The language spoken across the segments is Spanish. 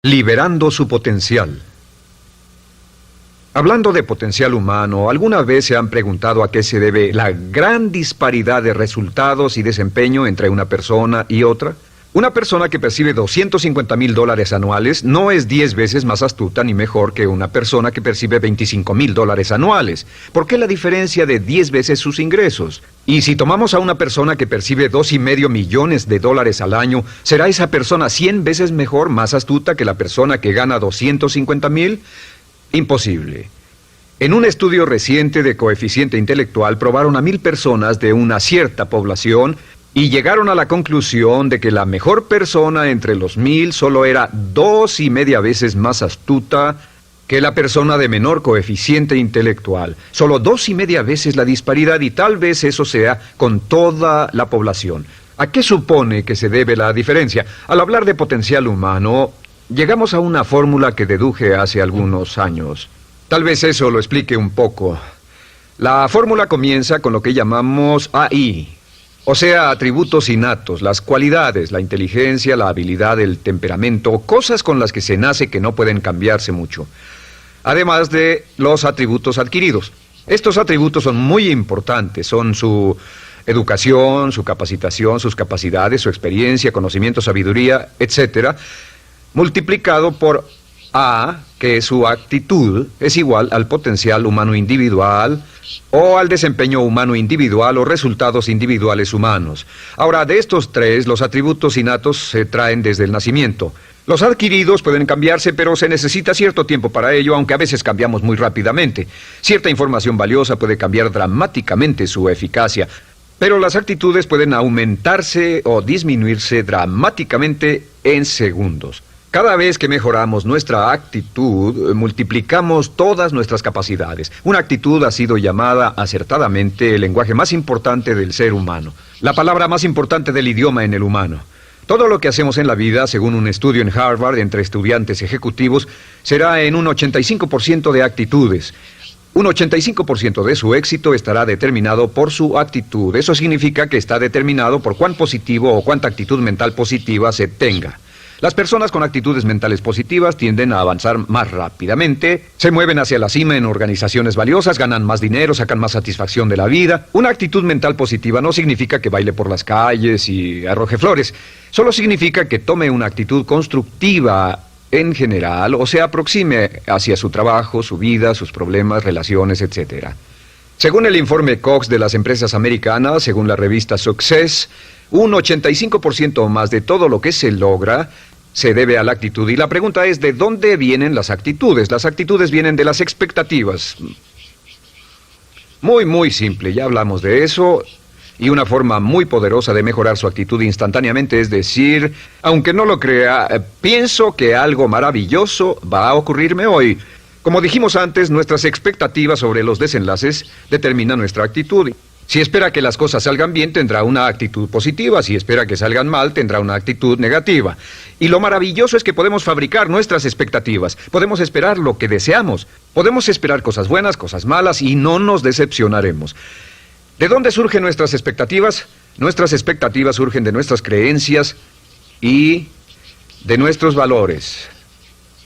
Liberando su potencial. Hablando de potencial humano, ¿alguna vez se han preguntado a qué se debe la gran disparidad de resultados y desempeño entre una persona y otra? Una persona que percibe $250,000 anuales no es 10 veces más astuta ni mejor que una persona que percibe $25,000 anuales. ¿Por qué la diferencia de 10 veces sus ingresos? Y si tomamos a una persona que percibe $2,5 millones al año, ¿será esa persona 100 veces mejor, más astuta que la persona que gana $250,000? Imposible. En un estudio reciente de coeficiente intelectual probaron a 1,000 personas de una cierta población y llegaron a la conclusión de que la mejor persona entre los 1,000 solo era 2,5 veces más astuta que la persona de menor coeficiente intelectual. Solo 2,5 veces la disparidad, y tal vez eso sea con toda la población. ¿A qué supone que se debe la diferencia? Al hablar de potencial humano, llegamos a una fórmula que deduje hace algunos años. Tal vez eso lo explique un poco. La fórmula comienza con lo que llamamos AI. O sea, atributos innatos, las cualidades, la inteligencia, la habilidad, el temperamento, cosas con las que se nace que no pueden cambiarse mucho. Además de los atributos adquiridos. Estos atributos son muy importantes, son su educación, su capacitación, sus capacidades, su experiencia, conocimiento, sabiduría, etcétera, multiplicado por A, que es su actitud, es igual al potencial humano individual o al desempeño humano individual o resultados individuales humanos. Ahora, de estos tres, los atributos innatos se traen desde el nacimiento. Los adquiridos pueden cambiarse, pero se necesita cierto tiempo para ello, aunque a veces cambiamos muy rápidamente. Cierta información valiosa puede cambiar dramáticamente su eficacia, pero las actitudes pueden aumentarse o disminuirse dramáticamente en segundos. Cada vez que mejoramos nuestra actitud, multiplicamos todas nuestras capacidades. Una actitud ha sido llamada acertadamente el lenguaje más importante del ser humano, la palabra más importante del idioma en el humano. Todo lo que hacemos en la vida, según un estudio en Harvard entre estudiantes ejecutivos, será en un 85% de actitudes. Un 85% de su éxito estará determinado por su actitud. Eso significa que está determinado por cuán positivo o cuánta actitud mental positiva se tenga. Las personas con actitudes mentales positivas tienden a avanzar más rápidamente, se mueven hacia la cima en organizaciones valiosas, ganan más dinero, sacan más satisfacción de la vida. Una actitud mental positiva no significa que baile por las calles y arroje flores. Solo significa que tome una actitud constructiva en general o se aproxime hacia su trabajo, su vida, sus problemas, relaciones, etc. Según el informe Cox de las empresas americanas, según la revista Success, un 85% o más de todo lo que se logra se debe a la actitud. Y la pregunta es, ¿de dónde vienen las actitudes? Las actitudes vienen de las expectativas. Muy simple, ya hablamos de eso. Y una forma muy poderosa de mejorar su actitud instantáneamente es decir, aunque no lo crea, pienso que algo maravilloso va a ocurrirme hoy. Como dijimos antes, nuestras expectativas sobre los desenlaces determinan nuestra actitud. Si espera que las cosas salgan bien, tendrá una actitud positiva. Si espera que salgan mal, tendrá una actitud negativa. Y lo maravilloso es que podemos fabricar nuestras expectativas. Podemos esperar lo que deseamos. Podemos esperar cosas buenas, cosas malas, y no nos decepcionaremos. ¿De dónde surgen nuestras expectativas? Nuestras expectativas surgen de nuestras creencias y de nuestros valores.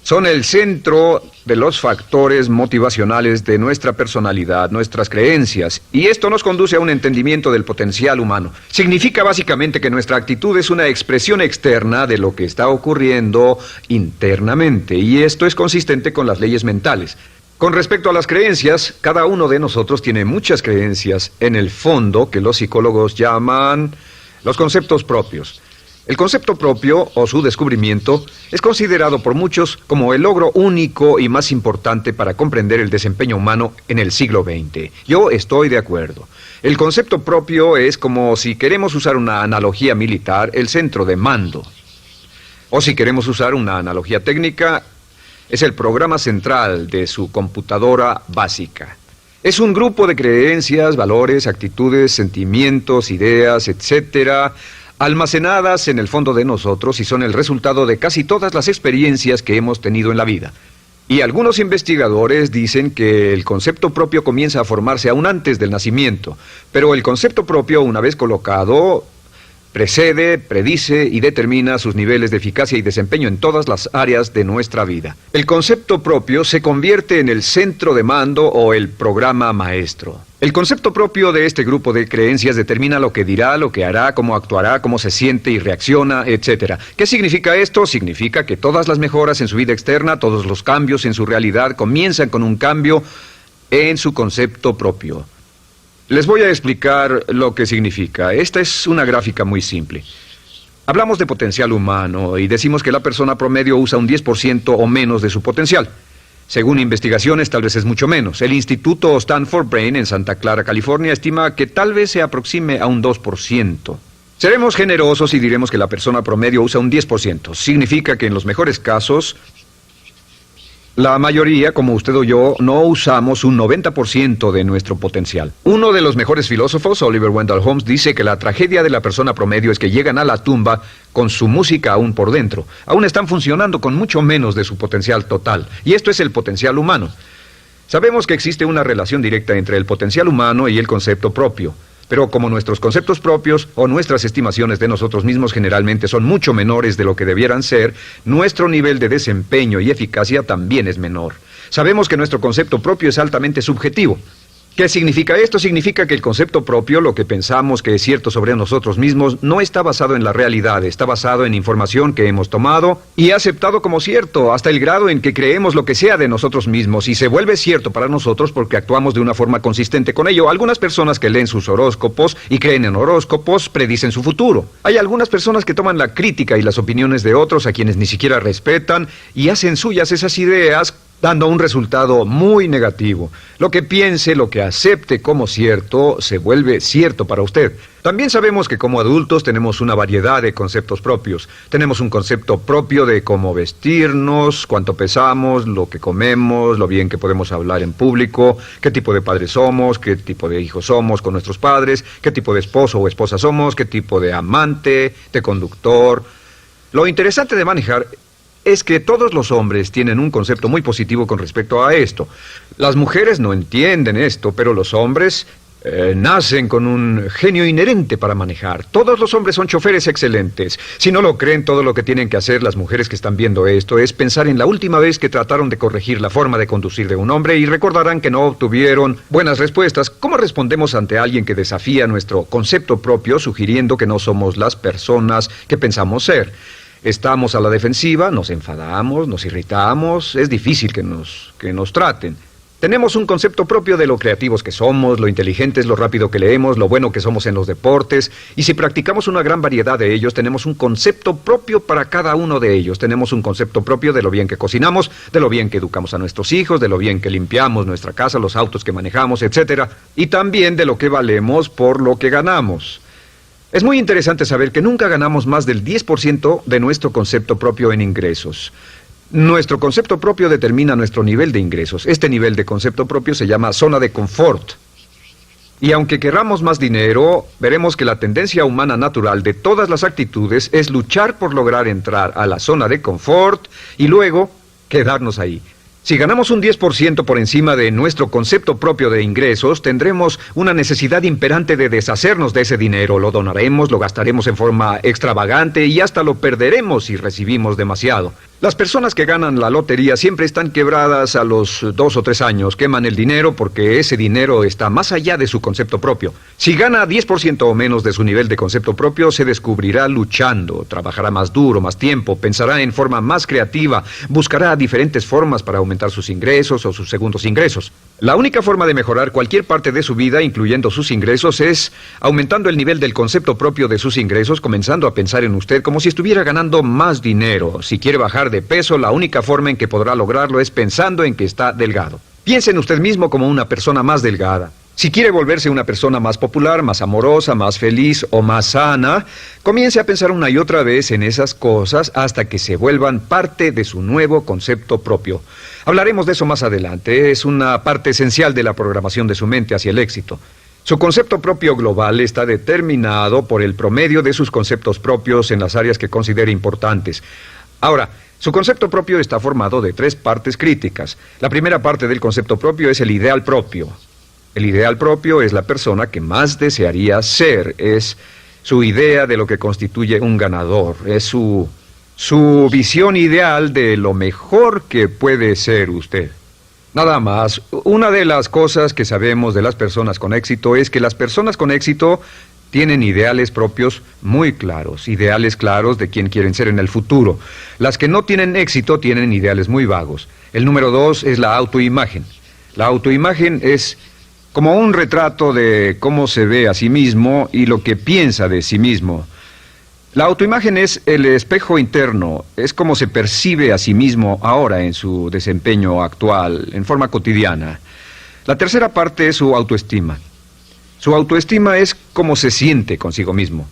Son el centro de los factores motivacionales de nuestra personalidad, nuestras creencias. Y esto nos conduce a un entendimiento del potencial humano. Significa básicamente que nuestra actitud es una expresión externa de lo que está ocurriendo internamente. Y esto es consistente con las leyes mentales. Con respecto a las creencias, cada uno de nosotros tiene muchas creencias en el fondo que los psicólogos llaman los conceptos propios. El concepto propio, o su descubrimiento, es considerado por muchos como el logro único y más importante para comprender el desempeño humano en el siglo XX. Yo estoy de acuerdo. El concepto propio es como, si queremos usar una analogía militar, el centro de mando. O si queremos usar una analogía técnica, es el programa central de su computadora básica. Es un grupo de creencias, valores, actitudes, sentimientos, ideas, etcétera, almacenadas en el fondo de nosotros y son el resultado de casi todas las experiencias que hemos tenido en la vida. Y algunos investigadores dicen que el concepto propio comienza a formarse aún antes del nacimiento, pero el concepto propio, una vez colocado, Precede, predice y determina sus niveles de eficacia y desempeño en todas las áreas de nuestra vida. El concepto propio se convierte en el centro de mando o el programa maestro. El concepto propio de este grupo de creencias determina lo que dirá, lo que hará, cómo actuará, cómo se siente y reacciona, etc. ¿Qué significa esto? Significa que todas las mejoras en su vida externa, todos los cambios en su realidad comienzan con un cambio en su concepto propio. Les voy a explicar lo que significa. Esta es una gráfica muy simple. Hablamos de potencial humano y decimos que la persona promedio usa un 10% o menos de su potencial. Según investigaciones, tal vez es mucho menos. El Instituto Stanford Brain en Santa Clara, California, estima que tal vez se aproxime a un 2%. Seremos generosos y diremos que la persona promedio usa un 10%. Significa que en los mejores casos, la mayoría, como usted o yo, no usamos un 90% de nuestro potencial. Uno de los mejores filósofos, Oliver Wendell Holmes, dice que la tragedia de la persona promedio es que llegan a la tumba con su música aún por dentro. Aún están funcionando con mucho menos de su potencial total. Y esto es el potencial humano. Sabemos que existe una relación directa entre el potencial humano y el concepto propio. Pero como nuestros conceptos propios o nuestras estimaciones de nosotros mismos generalmente son mucho menores de lo que debieran ser, nuestro nivel de desempeño y eficacia también es menor. Sabemos que nuestro concepto propio es altamente subjetivo. ¿Qué significa esto? Significa que el concepto propio, lo que pensamos que es cierto sobre nosotros mismos, no está basado en la realidad, está basado en información que hemos tomado y aceptado como cierto, hasta el grado en que creemos lo que sea de nosotros mismos y se vuelve cierto para nosotros porque actuamos de una forma consistente con ello. Algunas personas que leen sus horóscopos y creen en horóscopos predicen su futuro. Hay algunas personas que toman la crítica y las opiniones de otros a quienes ni siquiera respetan y hacen suyas esas ideas, dando un resultado muy negativo. Lo que piense, lo que acepte como cierto, se vuelve cierto para usted. También sabemos que como adultos tenemos una variedad de conceptos propios. Tenemos un concepto propio de cómo vestirnos, cuánto pesamos, lo que comemos, lo bien que podemos hablar en público, qué tipo de padres somos, qué tipo de hijos somos con nuestros padres, qué tipo de esposo o esposa somos, qué tipo de amante, de conductor. Lo interesante de manejar es que todos los hombres tienen un concepto muy positivo con respecto a esto. Las mujeres no entienden esto, pero los hombres nacen con un genio inherente para manejar. Todos los hombres son choferes excelentes. Si no lo creen, todo lo que tienen que hacer las mujeres que están viendo esto es pensar en la última vez que trataron de corregir la forma de conducir de un hombre y recordarán que no obtuvieron buenas respuestas. ¿Cómo respondemos ante alguien que desafía nuestro concepto propio, sugiriendo que no somos las personas que pensamos ser? Estamos a la defensiva, nos enfadamos, nos irritamos, es difícil que nos traten. Tenemos un concepto propio de lo creativos que somos, lo inteligentes, lo rápido que leemos, lo bueno que somos en los deportes, y si practicamos una gran variedad de ellos, tenemos un concepto propio para cada uno de ellos. Tenemos un concepto propio de lo bien que cocinamos, de lo bien que educamos a nuestros hijos, de lo bien que limpiamos nuestra casa, los autos que manejamos, etc. Y también de lo que valemos por lo que ganamos. Es muy interesante saber que nunca ganamos más del 10% de nuestro concepto propio en ingresos. Nuestro concepto propio determina nuestro nivel de ingresos. Este nivel de concepto propio se llama zona de confort. Y aunque querramos más dinero, veremos que la tendencia humana natural de todas las actitudes es luchar por lograr entrar a la zona de confort y luego quedarnos ahí. Si ganamos un 10% por encima de nuestro concepto propio de ingresos, tendremos una necesidad imperante de deshacernos de ese dinero. Lo donaremos, lo gastaremos en forma extravagante y hasta lo perderemos si recibimos demasiado. Las personas que ganan la lotería siempre están quebradas a los 2 o 3 años. Queman el dinero porque ese dinero está más allá de su concepto propio. Si gana 10% o menos de su nivel de concepto propio, se descubrirá luchando, trabajará más duro, más tiempo, pensará en forma más creativa, buscará diferentes formas para aumentar sus ingresos o sus segundos ingresos. La única forma de mejorar cualquier parte de su vida, incluyendo sus ingresos, es aumentando el nivel del concepto propio de sus ingresos, comenzando a pensar en usted como si estuviera ganando más dinero. Si quiere bajar de peso, la única forma en que podrá lograrlo es pensando en que está delgado. Piense en usted mismo como una persona más delgada. Si quiere volverse una persona más popular, más amorosa, más feliz o más sana, comience a pensar una y otra vez en esas cosas hasta que se vuelvan parte de su nuevo concepto propio. Hablaremos de eso más adelante. Es una parte esencial de la programación de su mente hacia el éxito. Su concepto propio global está determinado por el promedio de sus conceptos propios en las áreas que considere importantes. Ahora, su concepto propio está formado de 3 partes críticas. La primera parte del concepto propio es el ideal propio. El ideal propio es la persona que más desearía ser, es su idea de lo que constituye un ganador, es su visión ideal de lo mejor que puede ser usted. Nada más, una de las cosas que sabemos de las personas con éxito es que las personas con éxito tienen ideales propios muy claros, ideales claros de quién quieren ser en el futuro. Las que no tienen éxito tienen ideales muy vagos. El número 2 es la autoimagen. La autoimagen es como un retrato de cómo se ve a sí mismo y lo que piensa de sí mismo. La autoimagen es el espejo interno, es como se percibe a sí mismo ahora en su desempeño actual, en forma cotidiana. La tercera parte es su autoestima. Su autoestima es cómo se siente consigo mismo.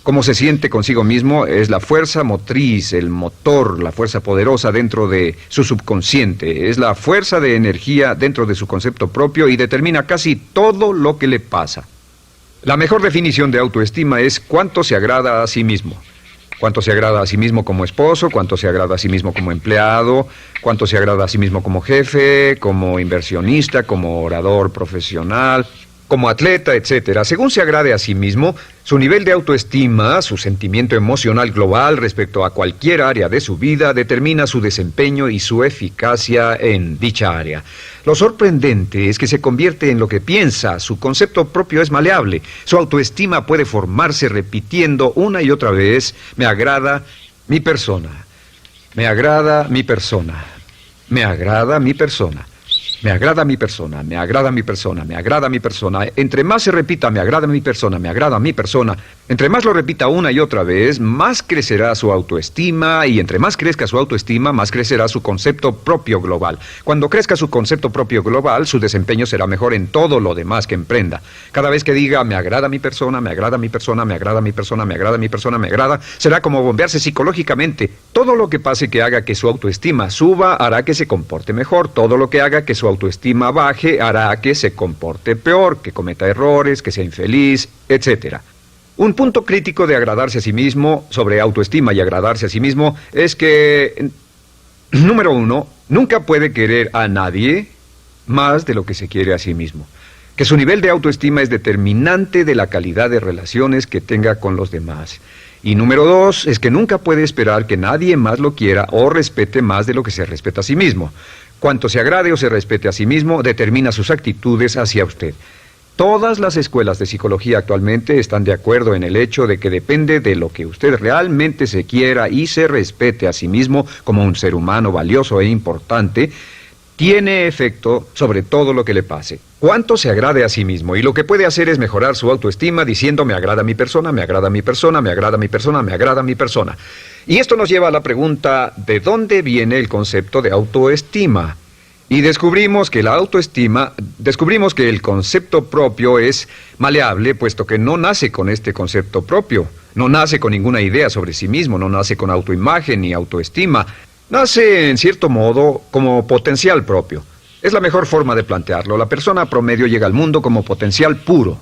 Cómo se siente consigo mismo es la fuerza motriz, el motor, la fuerza poderosa dentro de su subconsciente. Es la fuerza de energía dentro de su concepto propio y determina casi todo lo que le pasa. La mejor definición de autoestima es cuánto se agrada a sí mismo. Cuánto se agrada a sí mismo como esposo, cuánto se agrada a sí mismo como empleado, cuánto se agrada a sí mismo como jefe, como inversionista, como orador profesional, como atleta, etcétera. Según se agrade a sí mismo, su nivel de autoestima, su sentimiento emocional global respecto a cualquier área de su vida, determina su desempeño y su eficacia en dicha área. Lo sorprendente es que se convierte en lo que piensa, su concepto propio es maleable, su autoestima puede formarse repitiendo una y otra vez, me agrada mi persona, me agrada mi persona, me agrada mi persona. Me agrada mi persona, me agrada mi persona, me agrada mi persona. Entre más se repita, me agrada mi persona, me agrada mi persona, entre más lo repita una y otra vez, más crecerá su autoestima y entre más crezca su autoestima, más crecerá su concepto propio global. Cuando crezca su concepto propio global, su desempeño será mejor en todo lo demás que emprenda. Cada vez que diga, me agrada mi persona, me agrada mi persona, me agrada mi persona, me agrada mi persona, me agrada, será como bombearse psicológicamente. Todo lo que pase que haga que su autoestima suba, hará que se comporte mejor. Todo lo que haga que su autoestima baje hará que se comporte peor, que cometa errores, que sea infeliz, etc. Un punto crítico de agradarse a sí mismo, sobre autoestima y agradarse a sí mismo, es que, número 1, nunca puede querer a nadie más de lo que se quiere a sí mismo. Que su nivel de autoestima es determinante de la calidad de relaciones que tenga con los demás. Y número 2, es que nunca puede esperar que nadie más lo quiera o respete más de lo que se respeta a sí mismo. Cuanto se agrade o se respete a sí mismo, determina sus actitudes hacia usted. Todas las escuelas de psicología actualmente están de acuerdo en el hecho de que depende de lo que usted realmente se quiera y se respete a sí mismo como un ser humano valioso e importante, tiene efecto sobre todo lo que le pase. Cuánto se agrade a sí mismo, y lo que puede hacer es mejorar su autoestima diciendo me agrada mi persona, me agrada mi persona, me agrada mi persona, me agrada mi persona. Y esto nos lleva a la pregunta, ¿de dónde viene el concepto de autoestima? Y descubrimos que el concepto propio es maleable, puesto que no nace con este concepto propio, no nace con ninguna idea sobre sí mismo, no nace con autoimagen ni autoestima. Nace, en cierto modo, como potencial propio. Es la mejor forma de plantearlo. La persona promedio llega al mundo como potencial puro.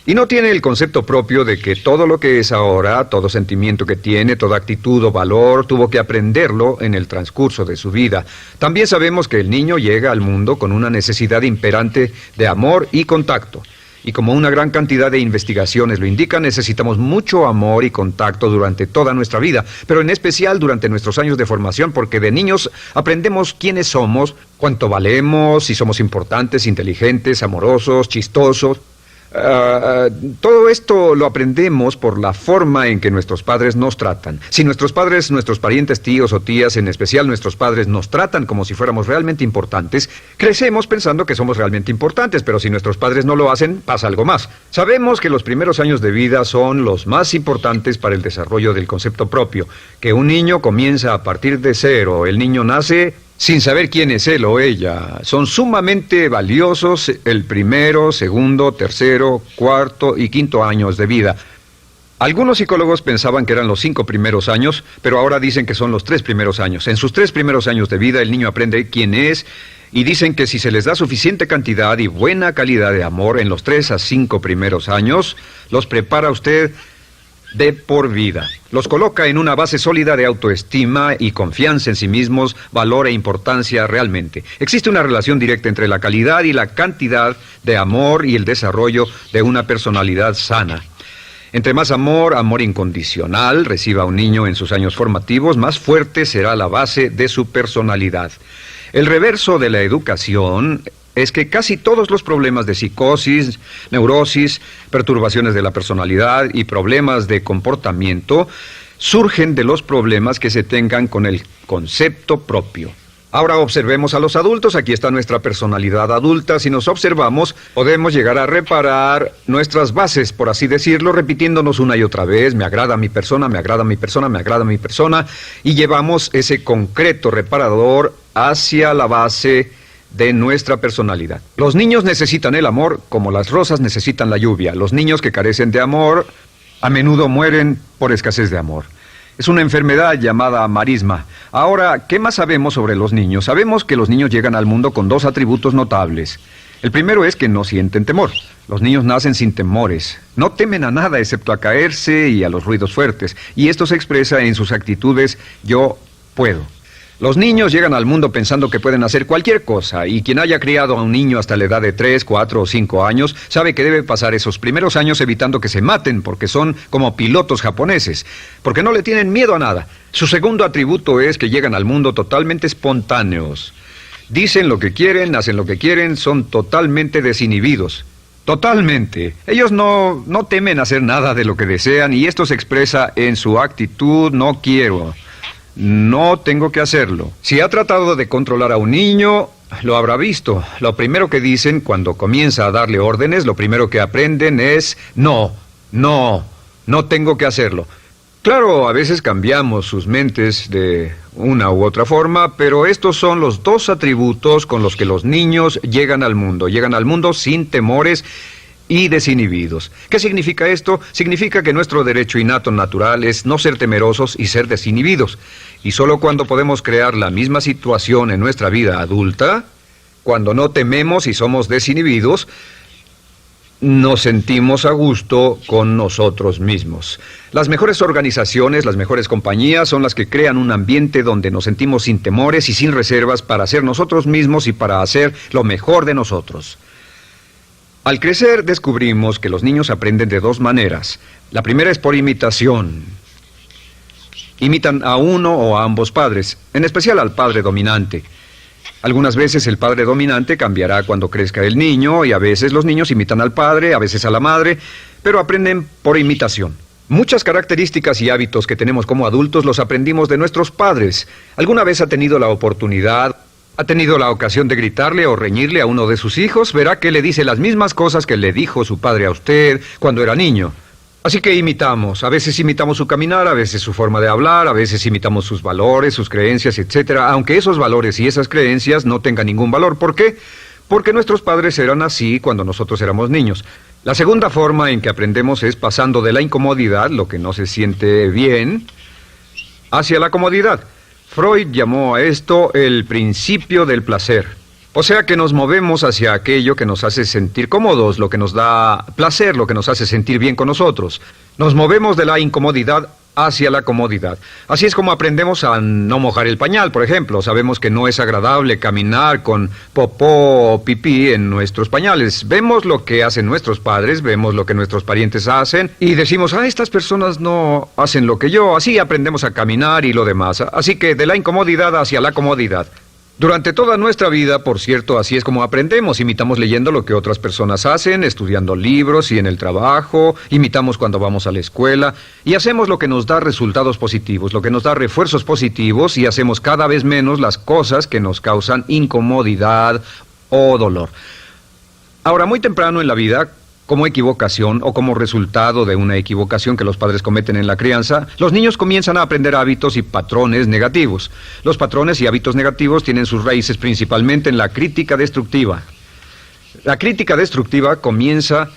Y no tiene el concepto propio de que todo lo que es ahora, todo sentimiento que tiene, toda actitud o valor, tuvo que aprenderlo en el transcurso de su vida. También sabemos que el niño llega al mundo con una necesidad imperante de amor y contacto. Y como una gran cantidad de investigaciones lo indican, necesitamos mucho amor y contacto durante toda nuestra vida, pero en especial durante nuestros años de formación, porque de niños aprendemos quiénes somos, cuánto valemos, si somos importantes, inteligentes, amorosos, chistosos. Todo esto lo aprendemos por la forma en que nuestros padres nos tratan. Si nuestros padres, nuestros parientes, tíos o tías, en especial nuestros padres, nos tratan como si fuéramos realmente importantes, crecemos pensando que somos realmente importantes, pero si nuestros padres no lo hacen, pasa algo más. Sabemos que los primeros años de vida son los más importantes para el desarrollo del concepto propio, que un niño comienza a partir de cero. El niño nace sin saber quién es él o ella. Son sumamente valiosos el primero, segundo, tercero, cuarto y quinto años de vida. Algunos psicólogos pensaban que eran los 5 primeros años, pero ahora dicen que son los 3 primeros años. En sus 3 primeros años de vida el niño aprende quién es y dicen que si se les da suficiente cantidad y buena calidad de amor en los 3 a 5 primeros años, los prepara usted de por vida. Los coloca en una base sólida de autoestima y confianza en sí mismos, valor e importancia realmente. Existe una relación directa entre la calidad y la cantidad de amor y el desarrollo de una personalidad sana. Entre más amor, amor incondicional, reciba un niño en sus años formativos, más fuerte será la base de su personalidad. El reverso de la educación es que casi todos los problemas de psicosis, neurosis, perturbaciones de la personalidad y problemas de comportamiento surgen de los problemas que se tengan con el concepto propio. Ahora observemos a los adultos. Aquí está nuestra personalidad adulta. Si nos observamos, podemos llegar a reparar nuestras bases, por así decirlo, repitiéndonos una y otra vez: me agrada mi persona, me agrada mi persona, me agrada mi persona, y llevamos ese concreto reparador hacia la base de nuestra personalidad. Los niños necesitan el amor como las rosas necesitan la lluvia. Los niños que carecen de amor a menudo mueren por escasez de amor. Es una enfermedad llamada marisma. Ahora, ¿qué más sabemos sobre los niños? Sabemos que los niños llegan al mundo con dos atributos notables. El primero es que no sienten temor. Los niños nacen sin temores. No temen a nada excepto a caerse y a los ruidos fuertes. Y esto se expresa en sus actitudes: yo puedo. Los niños llegan al mundo pensando que pueden hacer cualquier cosa, y quien haya criado a un niño hasta la edad de 3, 4 o 5 años sabe que debe pasar esos primeros años evitando que se maten, porque son como pilotos japoneses, porque no le tienen miedo a nada. Su segundo atributo es que llegan al mundo totalmente espontáneos. Dicen lo que quieren, hacen lo que quieren, son totalmente desinhibidos. Totalmente. Ellos no temen hacer nada de lo que desean, y esto se expresa en su actitud: no quiero. No tengo que hacerlo. Si ha tratado de controlar a un niño, lo habrá visto. Lo primero que dicen cuando comienza a darle órdenes, lo primero que aprenden es: no tengo que hacerlo. Claro, a veces cambiamos sus mentes de una u otra forma, pero estos son los dos atributos con los que los niños llegan al mundo. Llegan al mundo sin temores y desinhibidos. ¿Qué significa esto? Significa que nuestro derecho innato natural es no ser temerosos y ser desinhibidos. Y solo cuando podemos crear la misma situación en nuestra vida adulta, cuando no tememos y somos desinhibidos, nos sentimos a gusto con nosotros mismos. Las mejores organizaciones, las mejores compañías son las que crean un ambiente donde nos sentimos sin temores y sin reservas para ser nosotros mismos y para hacer lo mejor de nosotros. Al crecer descubrimos que los niños aprenden de dos maneras. La primera es por imitación. Imitan a uno o a ambos padres, en especial al padre dominante. Algunas veces el padre dominante cambiará cuando crezca el niño, y a veces los niños imitan al padre, a veces a la madre, pero aprenden por imitación. Muchas características y hábitos que tenemos como adultos los aprendimos de nuestros padres. ¿Alguna vez ha tenido la oportunidad, ha tenido la ocasión de gritarle o reñirle a uno de sus hijos? Verá que le dice las mismas cosas que le dijo su padre a usted cuando era niño. Así que imitamos. A veces imitamos su caminar, a veces su forma de hablar, a veces imitamos sus valores, sus creencias, etcétera, aunque esos valores y esas creencias no tengan ningún valor. ¿Por qué? Porque nuestros padres eran así cuando nosotros éramos niños. La segunda forma en que aprendemos es pasando de la incomodidad, lo que no se siente bien, hacia la comodidad. Freud llamó a esto el principio del placer. O sea que nos movemos hacia aquello que nos hace sentir cómodos, lo que nos da placer, lo que nos hace sentir bien con nosotros. Nos movemos de la incomodidad hacia la comodidad. Así es como aprendemos a no mojar el pañal, por ejemplo. Sabemos que no es agradable caminar con popó o pipí en nuestros pañales. Vemos lo que hacen nuestros padres, vemos lo que nuestros parientes hacen y decimos: estas personas no hacen lo que yo. Así aprendemos a caminar y lo demás. Así que de la incomodidad hacia la comodidad. Durante toda nuestra vida, por cierto, así es como aprendemos. Imitamos leyendo lo que otras personas hacen, estudiando libros y en el trabajo, imitamos cuando vamos a la escuela, y hacemos lo que nos da resultados positivos, lo que nos da refuerzos positivos, y hacemos cada vez menos las cosas que nos causan incomodidad o dolor. Ahora, muy temprano en la vida, como equivocación o como resultado de una equivocación que los padres cometen en la crianza, los niños comienzan a aprender hábitos y patrones negativos. Los patrones y hábitos negativos tienen sus raíces principalmente en la crítica destructiva. La crítica destructiva comienza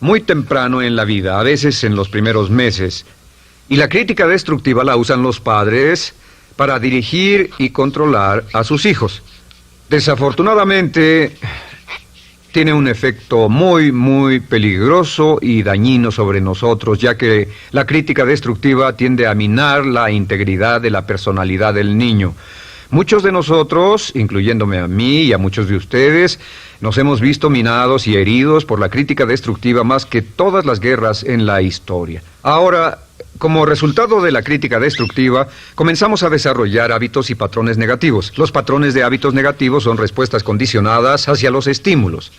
muy temprano en la vida, a veces en los primeros meses. Y la crítica destructiva la usan los padres para dirigir y controlar a sus hijos. Desafortunadamente, tiene un efecto muy peligroso y dañino sobre nosotros, ya que la crítica destructiva tiende a minar la integridad de la personalidad del niño. Muchos de nosotros, incluyéndome a mí y a muchos de ustedes, nos hemos visto minados y heridos por la crítica destructiva más que todas las guerras en la historia. Ahora, como resultado de la crítica destructiva, comenzamos a desarrollar hábitos y patrones negativos. Los patrones de hábitos negativos son respuestas condicionadas hacia los estímulos.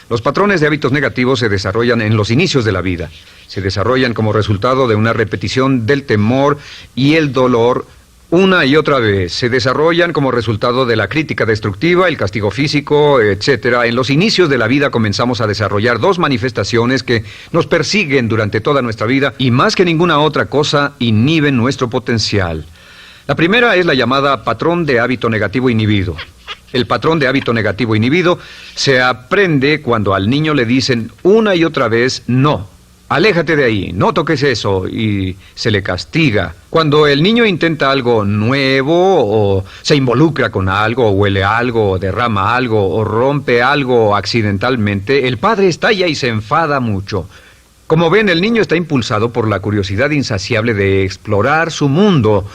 Los patrones de hábitos negativos se desarrollan en los inicios de la vida. Se desarrollan como resultado de una repetición del temor y el dolor una y otra vez. Se desarrollan como resultado de la crítica destructiva, el castigo físico, etc. En los inicios de la vida comenzamos a desarrollar dos manifestaciones que nos persiguen durante toda nuestra vida y más que ninguna otra cosa inhiben nuestro potencial. La primera es la llamada patrón de hábito negativo inhibido. El patrón de hábito negativo inhibido se aprende cuando al niño le dicen una y otra vez no. Aléjate de ahí, no toques eso, y se le castiga. Cuando el niño intenta algo nuevo, o se involucra con algo, o huele algo, o derrama algo, o rompe algo accidentalmente, el padre estalla y se enfada mucho. Como ven, el niño está impulsado por la curiosidad insaciable de explorar su mundo.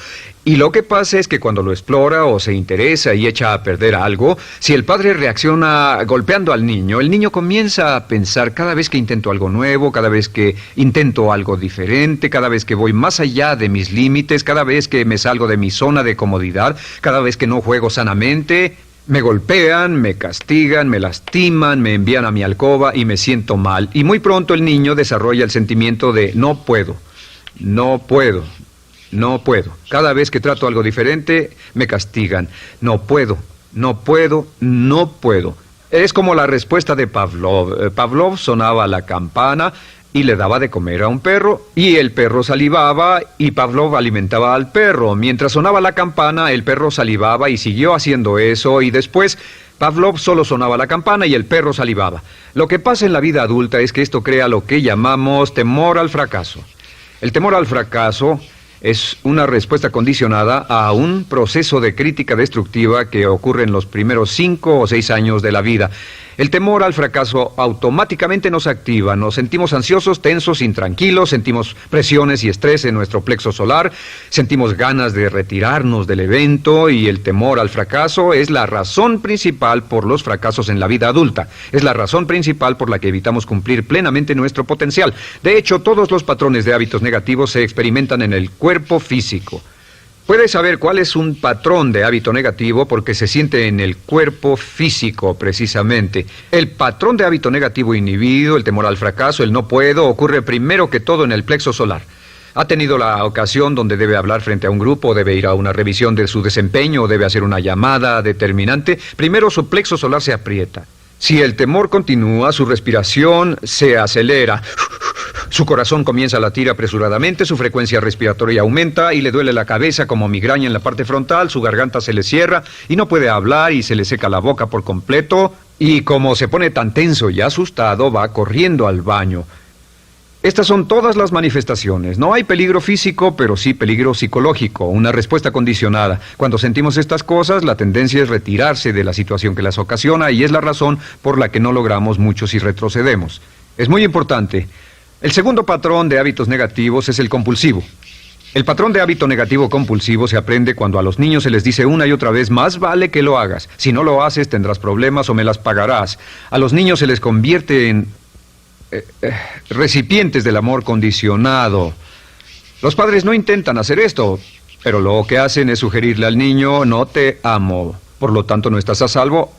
Y lo que pasa es que cuando lo explora o se interesa y echa a perder algo, si el padre reacciona golpeando al niño, el niño comienza a pensar cada vez que intento algo nuevo, cada vez que intento algo diferente, cada vez que voy más allá de mis límites, cada vez que me salgo de mi zona de comodidad, cada vez que no juego sanamente, me golpean, me castigan, me lastiman, me envían a mi alcoba y me siento mal. Y muy pronto el niño desarrolla el sentimiento de no puedo, no puedo. No puedo. Cada vez que trato algo diferente, me castigan. No puedo, no puedo, no puedo. Es como la respuesta de Pavlov. Pavlov sonaba la campana y le daba de comer a un perro, y el perro salivaba, y Pavlov alimentaba al perro. Mientras sonaba la campana, el perro salivaba y siguió haciendo eso, y después Pavlov solo sonaba la campana y el perro salivaba. Lo que pasa en la vida adulta es que esto crea lo que llamamos temor al fracaso. El temor al fracaso es una respuesta condicionada a un proceso de crítica destructiva que ocurre en los primeros 5 o 6 años de la vida. El temor al fracaso automáticamente nos activa, nos sentimos ansiosos, tensos, intranquilos, sentimos presiones y estrés en nuestro plexo solar, sentimos ganas de retirarnos del evento, y el temor al fracaso es la razón principal por los fracasos en la vida adulta. Es la razón principal por la que evitamos cumplir plenamente nuestro potencial. De hecho, todos los patrones de hábitos negativos se experimentan en el cuerpo físico. Puedes saber cuál es un patrón de hábito negativo porque se siente en el cuerpo físico, precisamente. El patrón de hábito negativo inhibido, el temor al fracaso, el no puedo, ocurre primero que todo en el plexo solar. ¿Ha tenido la ocasión donde debe hablar frente a un grupo, debe ir a una revisión de su desempeño o debe hacer una llamada determinante? Primero su plexo solar se aprieta. Si el temor continúa, su respiración se acelera. Su corazón comienza a latir apresuradamente, su frecuencia respiratoria aumenta y le duele la cabeza como migraña en la parte frontal, su garganta se le cierra y no puede hablar y se le seca la boca por completo, y como se pone tan tenso y asustado, va corriendo al baño. Estas son todas las manifestaciones. No hay peligro físico, pero sí peligro psicológico, una respuesta condicionada. Cuando sentimos estas cosas, la tendencia es retirarse de la situación que las ocasiona, y es la razón por la que no logramos mucho si retrocedemos. Es muy importante. El segundo patrón de hábitos negativos es el compulsivo. El patrón de hábito negativo compulsivo se aprende cuando a los niños se les dice una y otra vez: más vale que lo hagas. Si no lo haces, tendrás problemas o me las pagarás. A los niños se les convierte en recipientes del amor condicionado. Los padres no intentan hacer esto, pero lo que hacen es sugerirle al niño: no te amo, por lo tanto no estás a salvo,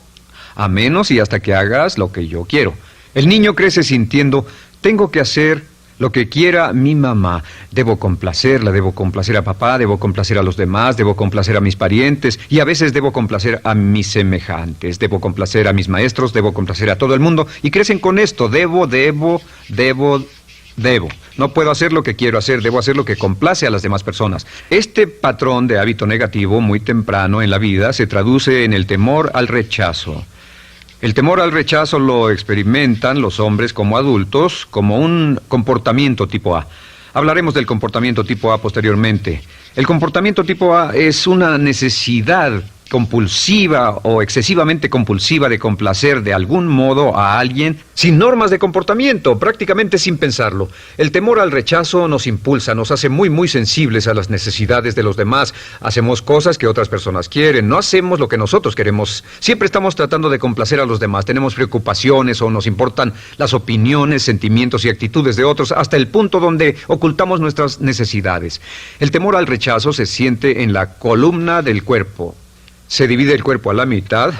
a menos y hasta que hagas lo que yo quiero. El niño crece sintiendo: tengo que hacer lo que quiera mi mamá. Debo complacerla, debo complacer a papá, debo complacer a los demás, debo complacer a mis parientes, y a veces debo complacer a mis semejantes, debo complacer a mis maestros, debo complacer a todo el mundo, y crecen con esto: debo. No puedo hacer lo que quiero hacer, debo hacer lo que complace a las demás personas. Este patrón de hábito negativo muy temprano en la vida se traduce en el temor al rechazo. El temor al rechazo lo experimentan los hombres como adultos como un comportamiento tipo A. Hablaremos del comportamiento tipo A posteriormente. El comportamiento tipo A es una necesidad compulsiva o excesivamente compulsiva de complacer de algún modo a alguien sin normas de comportamiento, prácticamente sin pensarlo. El temor al rechazo nos impulsa, nos hace muy sensibles a las necesidades de los demás. Hacemos cosas que otras personas quieren, no hacemos lo que nosotros queremos. Siempre estamos tratando de complacer a los demás. Tenemos preocupaciones o nos importan las opiniones, sentimientos y actitudes de otros hasta el punto donde ocultamos nuestras necesidades. El temor al rechazo se siente en la columna del cuerpo. Se divide el cuerpo a la mitad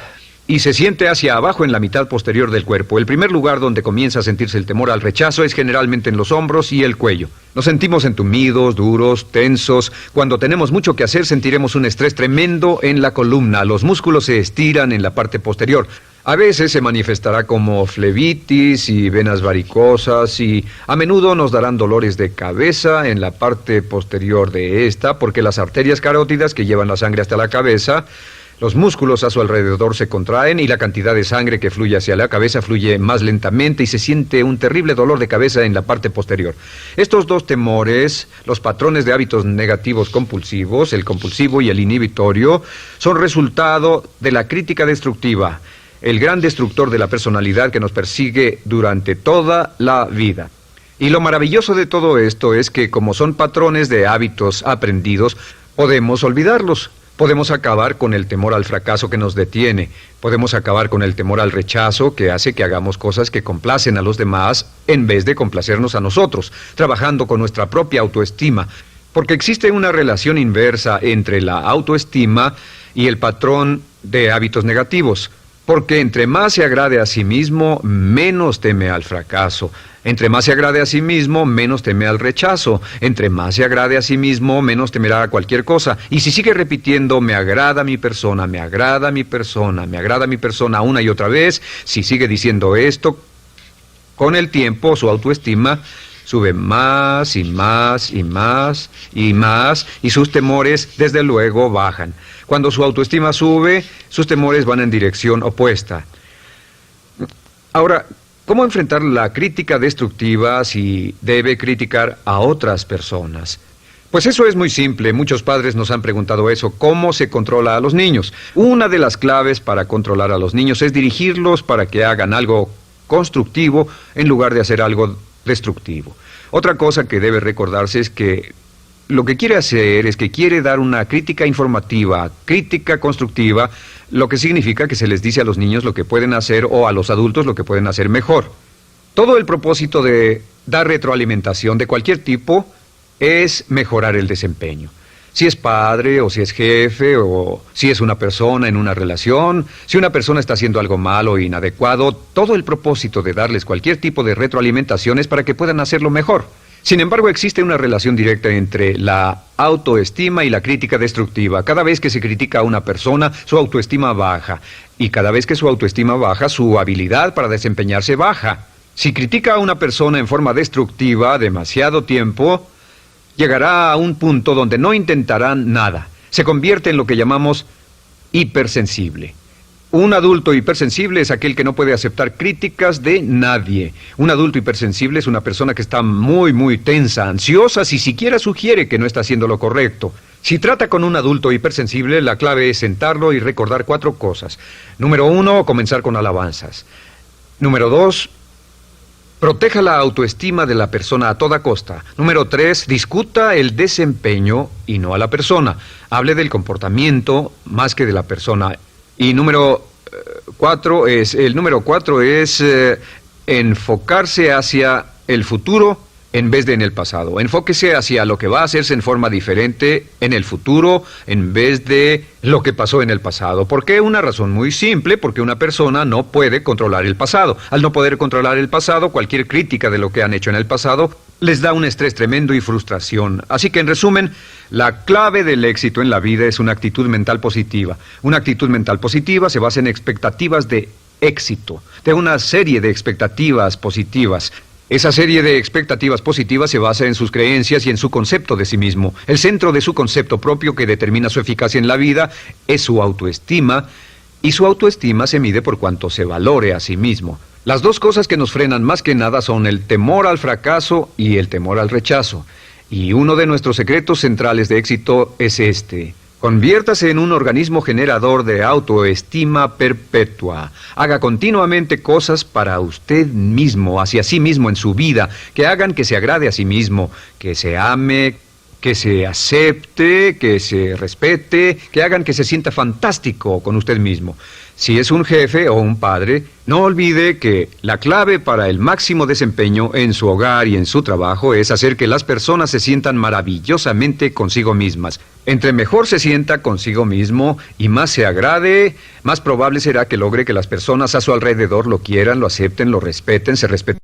y se siente hacia abajo en la mitad posterior del cuerpo. El primer lugar donde comienza a sentirse el temor al rechazo es generalmente en los hombros y el cuello. Nos sentimos entumidos, duros, tensos. Cuando tenemos mucho que hacer sentiremos un estrés tremendo en la columna. Los músculos se estiran en la parte posterior. A veces se manifestará como flebitis y venas varicosas y a menudo nos darán dolores de cabeza en la parte posterior de esta porque las arterias carótidas que llevan la sangre hasta la cabeza, los músculos a su alrededor se contraen y la cantidad de sangre que fluye hacia la cabeza fluye más lentamente y se siente un terrible dolor de cabeza en la parte posterior. Estos dos temores, los patrones de hábitos negativos compulsivos, el compulsivo y el inhibitorio, son resultado de la crítica destructiva, el gran destructor de la personalidad que nos persigue durante toda la vida. Y lo maravilloso de todo esto es que como son patrones de hábitos aprendidos, podemos olvidarlos. Podemos acabar con el temor al fracaso que nos detiene. Podemos acabar con el temor al rechazo que hace que hagamos cosas que complacen a los demás en vez de complacernos a nosotros, trabajando con nuestra propia autoestima. Porque existe una relación inversa entre la autoestima y el patrón de hábitos negativos. Porque entre más se agrade a sí mismo, menos teme al fracaso. Entre más se agrade a sí mismo, menos teme al rechazo. Entre más se agrade a sí mismo, menos temerá a cualquier cosa. Y si sigue repitiendo, me agrada mi persona, me agrada mi persona, me agrada mi persona una y otra vez, si sigue diciendo esto, con el tiempo su autoestima sube más y más y más y más y sus temores desde luego bajan. Cuando su autoestima sube, sus temores van en dirección opuesta. Ahora, ¿cómo enfrentar la crítica destructiva si debe criticar a otras personas? Pues eso es muy simple. Muchos padres nos han preguntado eso. ¿Cómo se controla a los niños? Una de las claves para controlar a los niños es dirigirlos para que hagan algo constructivo en lugar de hacer algo destructivo. Otra cosa que debe recordarse es que lo que quiere hacer es que quiere dar una crítica informativa, crítica constructiva, lo que significa que se les dice a los niños lo que pueden hacer o a los adultos lo que pueden hacer mejor. Todo el propósito de dar retroalimentación de cualquier tipo es mejorar el desempeño. Si es padre o si es jefe o si es una persona en una relación, si una persona está haciendo algo malo o inadecuado, todo el propósito de darles cualquier tipo de retroalimentación es para que puedan hacerlo mejor. Sin embargo, existe una relación directa entre la autoestima y la crítica destructiva. Cada vez que se critica a una persona, su autoestima baja. Y cada vez que su autoestima baja, su habilidad para desempeñarse baja. Si critica a una persona en forma destructiva demasiado tiempo, llegará a un punto donde no intentarán nada. Se convierte en lo que llamamos hipersensible. Un adulto hipersensible es aquel que no puede aceptar críticas de nadie. Un adulto hipersensible es una persona que está muy tensa, ansiosa, si siquiera sugiere que no está haciendo lo correcto. Si trata con un adulto hipersensible, la clave es sentarlo y recordar 4 cosas. Número 1, comenzar con alabanzas. Número 2, proteja la autoestima de la persona a toda costa. Número 3, discuta el desempeño y no a la persona. Hable del comportamiento más que de la persona. Y número 4 es enfocarse hacia el futuro en vez de en el pasado. Enfóquese hacia lo que va a hacerse en forma diferente en el futuro en vez de lo que pasó en el pasado. ¿Por qué? Una razón muy simple, porque una persona no puede controlar el pasado. Al no poder controlar el pasado, cualquier crítica de lo que han hecho en el pasado les da un estrés tremendo y frustración. Así que, en resumen, la clave del éxito en la vida es una actitud mental positiva. Una actitud mental positiva se basa en expectativas de éxito, de una serie de expectativas positivas. Esa serie de expectativas positivas se basa en sus creencias y en su concepto de sí mismo. El centro de su concepto propio que determina su eficacia en la vida es su autoestima, y su autoestima se mide por cuanto se valore a sí mismo. Las dos cosas que nos frenan más que nada son el temor al fracaso y el temor al rechazo. Y uno de nuestros secretos centrales de éxito es este: Conviértase en un organismo generador de autoestima perpetua. Haga continuamente cosas para usted mismo, hacia sí mismo en su vida, que hagan que se agrade a sí mismo, que se ame, que se acepte, que se respete, que hagan que se sienta fantástico con usted mismo. Si es un jefe o un padre, no olvide que la clave para el máximo desempeño en su hogar y en su trabajo es hacer que las personas se sientan maravillosamente consigo mismas. Entre mejor se sienta consigo mismo y más se agrade, más probable será que logre que las personas a su alrededor lo quieran, lo acepten, lo respeten, se respeten